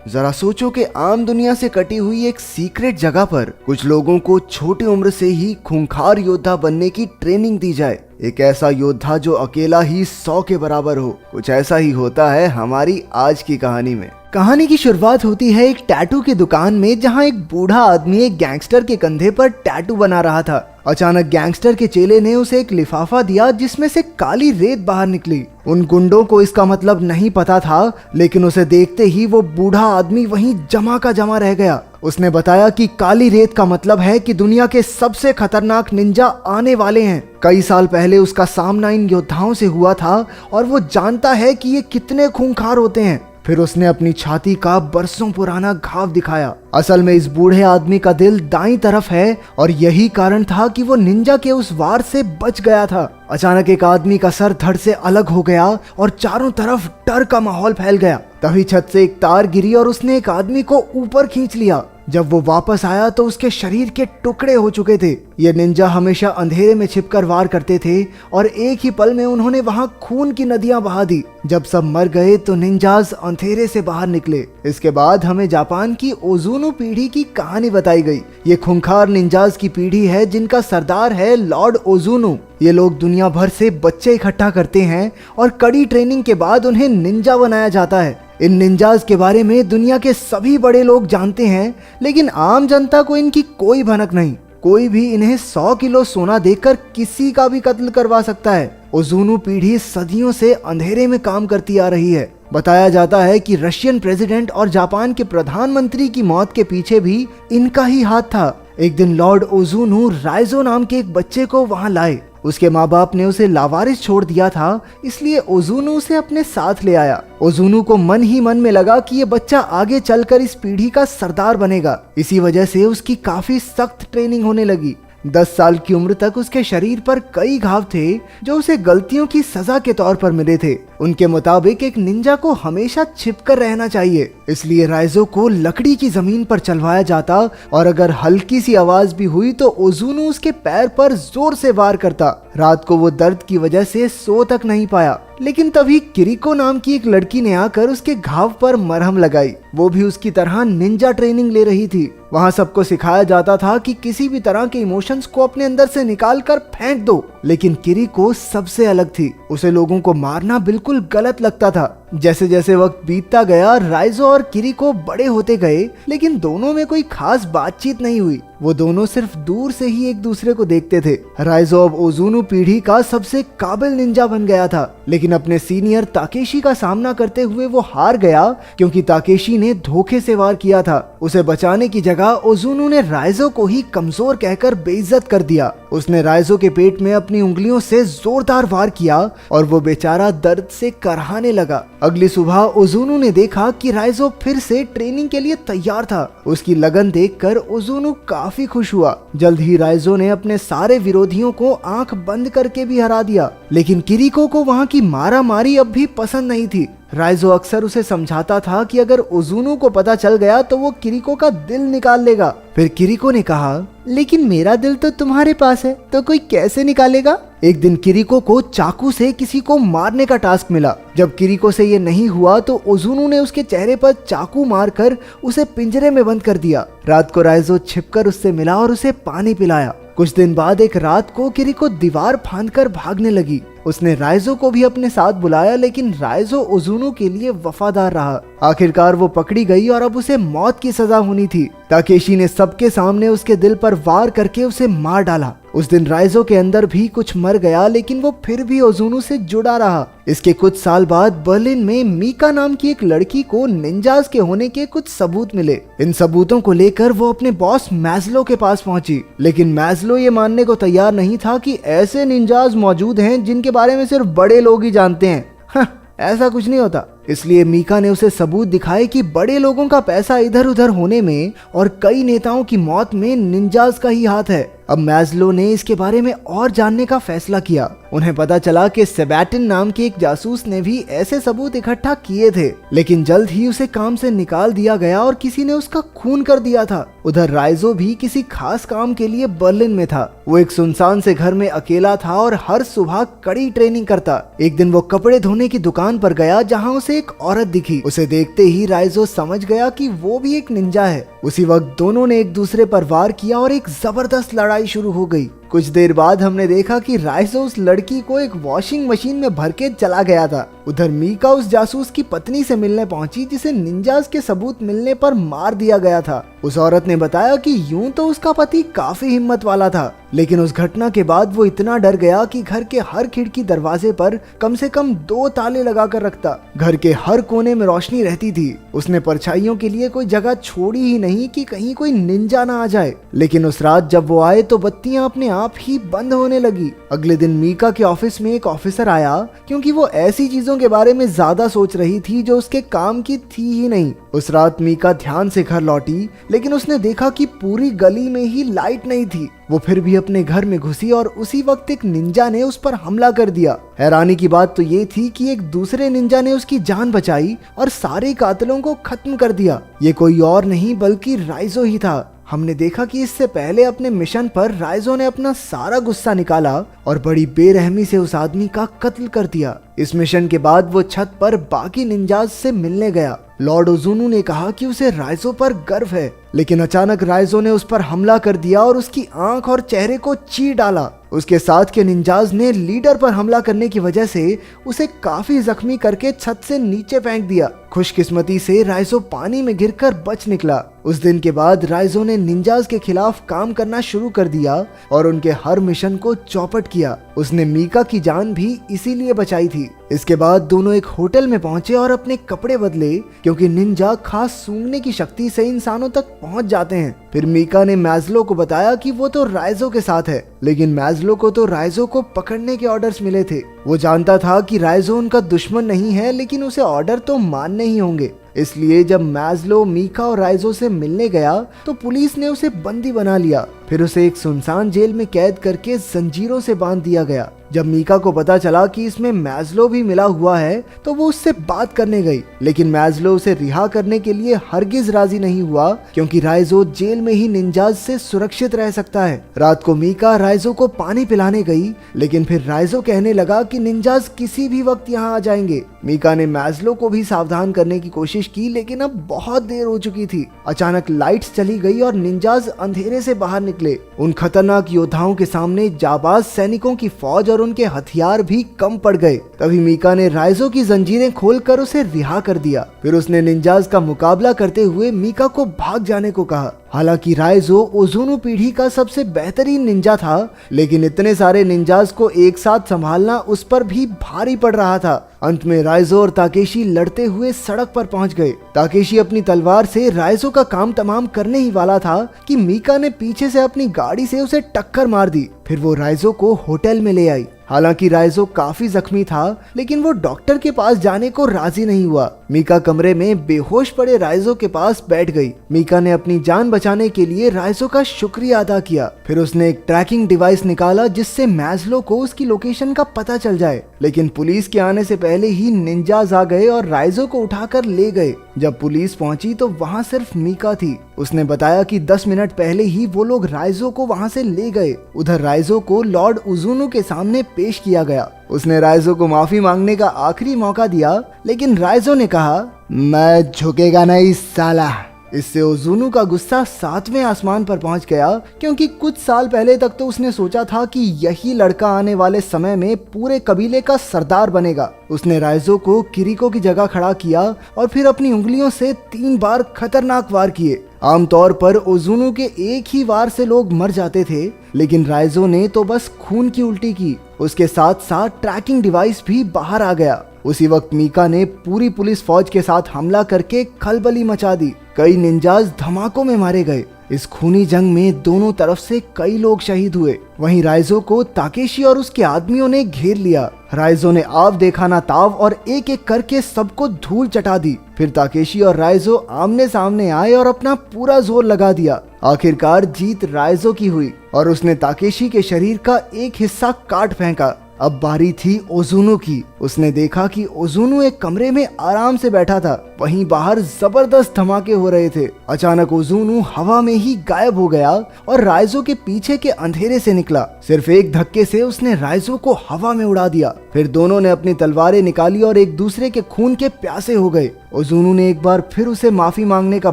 जरा सोचो कि आम दुनिया से कटी हुई एक सीक्रेट जगह पर कुछ लोगों को छोटी उम्र से ही खूंखार योद्धा बनने की ट्रेनिंग दी जाए। एक ऐसा योद्धा जो अकेला ही 100 के बराबर हो। कुछ ऐसा ही होता है हमारी आज की कहानी में। कहानी की शुरुआत होती है एक टैटू की दुकान में, जहां एक बूढ़ा आदमी एक गैंगस्टर के कंधे पर टैटू बना रहा था। अचानक गैंगस्टर के चेले ने उसे एक लिफाफा दिया जिसमें से काली रेत बाहर निकली। उन गुंडों को इसका मतलब नहीं पता था, लेकिन उसे देखते ही वो बूढ़ा आदमी वहीं जमा का जमा रह गया। उसने बताया कि काली रेत का मतलब है कि दुनिया के सबसे खतरनाक निंजा आने वाले हैं। कई साल पहले उसका सामना इन योद्धाओं से हुआ था और वो जानता है कि ये कितने खूंखार होते हैं। फिर उसने अपनी छाती का बरसों पुराना घाव दिखाया। असल में इस बूढ़े आदमी का दिल दाईं तरफ है और यही कारण था कि वो निंजा के उस वार से बच गया था। अचानक एक आदमी का सर धड़ से अलग हो गया और चारों तरफ डर का माहौल फैल गया। तभी छत से एक तार गिरी और उसने एक आदमी को ऊपर खींच लिया। जब वो वापस आया तो उसके शरीर के टुकड़े हो चुके थे। ये निंजा हमेशा अंधेरे में छिपकर वार करते थे और एक ही पल में उन्होंने वहां खून की नदियां बहा दी। जब सब मर गए तो निंजाज अंधेरे से बाहर निकले। इसके बाद हमें जापान की ओजुनु पीढ़ी की कहानी बताई गई। ये खूंखार निंजाज की पीढ़ी है जिनका सरदार है लॉर्ड ओजुनु। ये लोग दुनिया भर से बच्चे इकट्ठा करते हैं और कड़ी ट्रेनिंग के बाद उन्हें निंजा बनाया जाता है। इन निंजाज के बारे में दुनिया के सभी बड़े लोग जानते हैं, लेकिन आम जनता को इनकी कोई भनक नहीं। कोई भी इन्हें 100 किलो सोना देकर किसी का भी कत्ल करवा सकता है। ओजुनु पीढ़ी सदियों से अंधेरे में काम करती आ रही है। बताया जाता है कि रशियन प्रेसिडेंट और जापान के प्रधानमंत्री की मौत के पीछे भी इनका ही हाथ था। एक दिन लॉर्ड ओजुनु राइजो नाम के एक बच्चे को वहां लाए। उसके माँ बाप ने उसे लावारिस छोड़ दिया था, इसलिए ओजुनु उसे अपने साथ ले आया। ओजुनु को मन ही मन में लगा कि ये बच्चा आगे चलकर इस पीढ़ी का सरदार बनेगा। इसी वजह से उसकी काफी सख्त ट्रेनिंग होने लगी। 10 साल की उम्र तक उसके शरीर पर कई घाव थे जो उसे गलतियों की सजा के तौर पर मिले थे। उनके मुताबिक एक निंजा को हमेशा छिपकर रहना चाहिए, इसलिए राइजो को लकड़ी की जमीन पर चलवाया जाता और अगर हल्की सी आवाज भी हुई तो ओजुनु उसके पैर पर जोर से वार करता। रात को वो दर्द की वजह से सो तक नहीं पाया, लेकिन तभी किरिको नाम की एक लड़की ने आकर उसके घाव पर मरहम लगाई। वो भी उसकी तरह निंजा ट्रेनिंग ले रही थी। वहाँ सबको सिखाया जाता था कि किसी भी तरह के इमोशंस को अपने अंदर से निकाल कर फेंक दो, लेकिन किरिको सबसे अलग थी। उसे लोगों को मारना बिल्कुल गलत लगता था। जैसे जैसे वक्त बीतता गया राइजो और किरिको बड़े होते गए, लेकिन दोनों में कोई खास बातचीत नहीं हुई। वो दोनों सिर्फ दूर से ही एक दूसरे को देखते थे। राइजो अब ओजुनु पीढ़ी का सबसे काबिल निंजा बन गया था, लेकिन अपने सीनियर ताकेशी का सामना करते हुए वो हार गया क्योंकि ताकेशी ने धोखे से वार किया था। उसे बचाने की जगह ओजुनु ने राइजो को ही कमजोर कहकर बेइज्जत कर दिया। उसने राइजो के पेट में अपनी उंगलियों से जोरदार वार किया और वो बेचारा दर्द से करहाने लगा। अगली सुबह ओजुनु ने देखा कि राइजो फिर से ट्रेनिंग के लिए तैयार था। उसकी लगन देखकर ओजुनु काफी खुश हुआ। जल्द ही राइजो ने अपने सारे विरोधियों को आंख बंद करके भी हरा दिया, लेकिन किरिको को वहां की मारा मारी अब भी पसंद नहीं थी। राइजो अक्सर उसे समझाता था कि अगर ओजुनु को पता चल गया तो वो किरिको का दिल निकाल लेगा। फिर किरिको ने कहा, लेकिन मेरा दिल तो तुम्हारे पास है, तो कोई कैसे निकालेगा? एक दिन किरिको को चाकू से किसी को मारने का टास्क मिला। जब किरिको से ये नहीं हुआ तो ओजुनु ने उसके चेहरे पर चाकू मारकर उसे पिंजरे में बंद कर दिया। रात को राइजो छिपकर उससे मिला और उसे पानी पिलाया। कुछ दिन बाद एक रात को किरिको दीवार फांदकर भागने लगी। उसने राइजो को भी अपने साथ बुलाया, लेकिन राइजो ओजुनु के लिए वफादार रहा। आखिरकार वो पकड़ी गई और अब उसे मौत की सजा होनी थी। ताकेशी ने सबके सामने उसके दिल पर वार करके उसे मार डाला। उस दिन राइजो के अंदर भी कुछ मर गया, लेकिन वो फिर भी ओजुनु से जुड़ा रहा। इसके कुछ साल बाद बर्लिन में मीका नाम की एक लड़की को निंजाज के होने के कुछ सबूत मिले। इन सबूतों को लेकर वो अपने बॉस मैस्लो के पास पहुंची, लेकिन मैस्लो ये मानने को तैयार नहीं था कि ऐसे निंजाज मौजूद हैं जिनके बारे में सिर्फ बड़े लोग ही जानते हैं। ऐसा कुछ नहीं होता। इसलिए मीका ने उसे सबूत दिखाए कि बड़े लोगों का पैसा इधर उधर होने में और कई नेताओं की मौत में निंजाज का ही हाथ है। अब मैज़लो ने इसके बारे में और जानने का फैसला किया। उन्हें पता चला कि सेबैटिन नाम के एक जासूस ने भी ऐसे सबूत इकट्ठा किए थे, लेकिन जल्द ही उसे काम से निकाल दिया गया और किसी ने उसका खून कर दिया था। उधर राइजो भी किसी खास काम के लिए बर्लिन में था। वो एक सुनसान से घर में अकेला था और हर सुबह कड़ी ट्रेनिंग करता। एक दिन वो कपड़े धोने की दुकान पर गया जहाँ उसे एक औरत दिखी। उसे देखते ही राइजो समझ गया कि वो भी एक निंजा है। उसी वक्त दोनों ने एक दूसरे पर वार किया और एक जबरदस्त लड़ाई शुरू हो गई। कुछ देर बाद हमने देखा कि राइजो उस लड़की को एक वॉशिंग मशीन में भर के चला गया था। उधर मीका उस जासूस की पत्नी से मिलने पहुंची जिसे निंजास के सबूत मिलने पर मार दिया गया था। उस औरत ने बताया कि यूं तो उसका पति काफी हिम्मत वाला था, लेकिन उस घटना के बाद वो इतना डर गया कि घर के हर खिड़की दरवाजे पर कम से कम 2 ताले लगाकर रखता। घर के हर कोने में रोशनी रहती थी। उसने परछाइयों के लिए कोई जगह छोड़ी ही नहीं कि कहीं कोई निंजा ना आ जाए। लेकिन उस रात जब वो आए तो बत्तियां अपने आप ही बंद होने लगी। अगले दिन मीका के ऑफिस में एक ऑफिसर आया क्योंकि वो ऐसी चीजों के बारे में ज्यादा सोच रही थी जो उसके काम की थी ही नहीं। उस रात मीका ध्यान से घर लौटी, लेकिन उसने देखा कि पूरी गली में ही लाइट नहीं थी। वो फिर भी अपने घर में घुसी और उसी वक्त एक निंजा ने उस पर हमला कर दिया। हैरानी की बात तो ये थी कि एक दूसरे निंजा ने उसकी जान बचाई और सारे कातिलों को खत्म कर दिया। ये कोई और नहीं बल्कि राइजो ही था। हमने देखा कि इससे पहले अपने मिशन पर राइजो ने अपना सारा गुस्सा निकाला और बड़ी बेरहमी से उस आदमी का कत्ल कर दिया। इस मिशन के बाद वो छत पर बाकी निंजाज से मिलने गया। लॉर्ड ओजुनु ने कहा कि उसे राइजो पर गर्व है, लेकिन अचानक राइजो ने उस पर हमला कर दिया और उसकी आंख और चेहरे को चीर डाला। उसके साथ के निंजाज ने लीडर पर हमला करने की वजह से उसे काफी जख्मी करके छत से नीचे फेंक दिया। खुशकिस्मती से राइजो पानी में गिरकर बच निकला। उस दिन के बाद राइजो ने निंजाज के खिलाफ काम करना शुरू कर दिया और उनके हर मिशन को चौपट किया। उसने मीका की जान भी इसीलिए बचाई थी। इसके बाद दोनों एक होटल में पहुंचे और अपने कपड़े बदले, क्योंकि निंजा खास सूंघने की शक्ति से इंसानों तक पहुंच जाते हैं। फिर मीका ने मैज़लो को बताया कि वो तो राइजो के साथ है, लेकिन मैज़लो को तो राइजो को पकड़ने के ऑर्डर्स मिले थे। वो जानता था कि राइजो उनका दुश्मन नहीं है, लेकिन उसे ऑर्डर तो मानने ही होंगे। इसलिए जब मैज़लो मीका और राइजो से मिलने गया तो पुलिस ने उसे बंदी बना लिया। फिर उसे एक सुनसान जेल में कैद करके जंजीरों से बांध दिया गया। जब मीका को पता चला कि इसमें मैज़लो भी मिला हुआ है तो वो उससे बात करने गई, लेकिन मैज़लो उसे रिहा करने के लिए हरगिज राजी नहीं हुआ, क्योंकि राइजो जेल में ही निंजाज से सुरक्षित रह सकता है। रात को मीका राइजो को पानी पिलाने गई, लेकिन फिर राइजो कहने लगा कि निंजाज किसी भी वक्त यहाँ आ जाएंगे। मीका ने मैज़लो को भी सावधान करने की कोशिश की, लेकिन अब बहुत देर हो चुकी थी। अचानक लाइट्स चली गई और निंजाज अंधेरे से बाहर निकले। उन खतरनाक योद्धाओं के सामने जाबाज सैनिकों की फौज और उनके हथियार भी कम पड़ गए। तभी मीका ने राइजो की जंजीरें खोलकर उसे रिहा कर दिया। फिर उसने निंजाज का मुकाबला करते हुए मीका को भाग जाने को कहा। हालांकि राइजो ओजुनु पीढ़ी का सबसे बेहतरीन निंजा था, लेकिन इतने सारे निंजाज को एक साथ संभालना उस पर भी भारी पड़ रहा था। अंत में राइजो और ताकेशी लड़ते हुए सड़क पर पहुंच गए। ताकेशी अपनी तलवार से राइजो का काम तमाम करने ही वाला था कि मीका ने पीछे से अपनी गाड़ी से उसे टक्कर मार दी। फिर वो राइजो को होटल में ले आई। हालांकि राइजो काफी जख्मी था, लेकिन वो डॉक्टर के पास जाने को राजी नहीं हुआ। मीका कमरे में बेहोश पड़े राइजो के पास बैठ गई। मीका ने अपनी जान बचाने के लिए राइजो का शुक्रिया अदा किया। फिर उसने एक ट्रैकिंग डिवाइस निकाला जिससे मैज़लो को उसकी लोकेशन का पता चल जाए, लेकिन पुलिस के आने से पहले ही निंजाज आ गए और राइजो को उठाकर ले गए। जब पुलिस पहुंची तो वहां सिर्फ मीका थी। उसने बताया कि 10 मिनट पहले ही वो लोग राइजो को वहां से ले गए। उधर राइजो को लॉर्ड ओजुनु के सामने पेश किया गया। उसने राइजो को माफी मांगने का आखिरी मौका दिया, लेकिन राइजो ने कहा, मैं झुकेगा नहीं साला। इससे ओजुनु का गुस्सा 7वें आसमान पर पहुंच गया, क्योंकि कुछ साल पहले तक तो उसने सोचा था कि यही लड़का आने वाले समय में पूरे कबीले का सरदार बनेगा। उसने राइजो को किरिको की जगह खड़ा किया और फिर अपनी उंगलियों से 3 बार खतरनाक वार किए। आमतौर पर ओजुनु के एक ही वार से लोग मर जाते थे, लेकिन राइजो ने तो बस खून की उल्टी की। उसके साथ साथ ट्रैकिंग डिवाइस भी बाहर आ गया। उसी वक्त मीका ने पूरी पुलिस फौज के साथ हमला करके खलबली मचा दी। कई निंजाज धमाकों में मारे गए। इस खूनी जंग में दोनों तरफ से कई लोग शहीद हुए। वहीं राइजो को ताकेशी और उसके आदमियों ने घेर लिया। राइजो ने आव देखा ना ताव और एक एक करके सबको धूल चटा दी। फिर ताकेशी और राइजो आमने सामने आए और अपना पूरा जोर लगा दिया। आखिरकार जीत राइजो की हुई और उसने ताकेशी के शरीर का एक हिस्सा काट फेंका। अब बारी थी ओजुनु की। उसने देखा कि ओजुनु एक कमरे में आराम से बैठा था। वहीं बाहर जबरदस्त धमाके हो रहे थे। अचानक ओजुनु हवा में ही गायब हो गया और राइजो के पीछे के अंधेरे से निकला। सिर्फ एक धक्के से उसने राइजो को हवा में उड़ा दिया। फिर दोनों ने अपनी तलवारें निकाली और एक दूसरे के खून के प्यासे हो गए। ओजुनु ने एक बार फिर उसे माफी मांगने का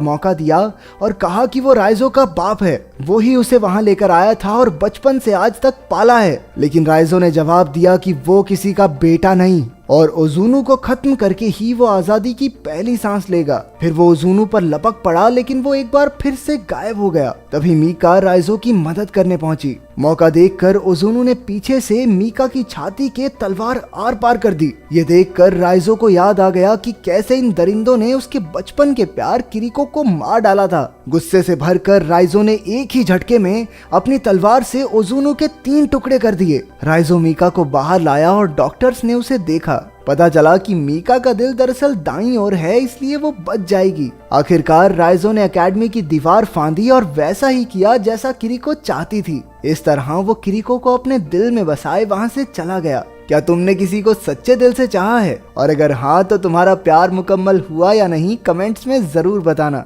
मौका दिया और कहा कि वो राइजो का बाप है, वो ही उसे वहां लेकर आया था और बचपन से आज तक पाला है। लेकिन राइजो ने जवाब दिया कि वो किसी का बेटा नहीं और ओजुनु को खत्म करके ही वो आजादी की पहली सांस लेगा। फिर वो ओजुनु पर लपक पड़ा लेकिन वो एक बार फिर से गायब हो गया। तभी मीका राइजो की मदद करने पहुंची। मौका देखकर ओजुनु ने पीछे से मीका की छाती के तलवार आर पार कर दी। ये देखकर राइजो को याद आ गया कि कैसे इन दरिंदों ने उसके बचपन के प्यार किरिको को मार डाला था। गुस्से से भरकर राइजो ने एक ही झटके में अपनी तलवार से ओजुनु के 3 टुकड़े कर दिए। राइजो मीका को बाहर लाया और डॉक्टर्स ने उसे देखा। पता चला कि मीका का दिल दरअसल दाईं ओर है, इसलिए वो बच जाएगी। आखिरकार राइजो ने एकेडमी की दीवार फांदी और वैसा ही किया जैसा किरिको चाहती थी। इस तरह वो किरिको को अपने दिल में बसाए वहां से चला गया। क्या तुमने किसी को सच्चे दिल से चाहा है? और अगर हाँ तो तुम्हारा प्यार मुकम्मल हुआ या नहीं, कमेंट्स में जरूर बताना।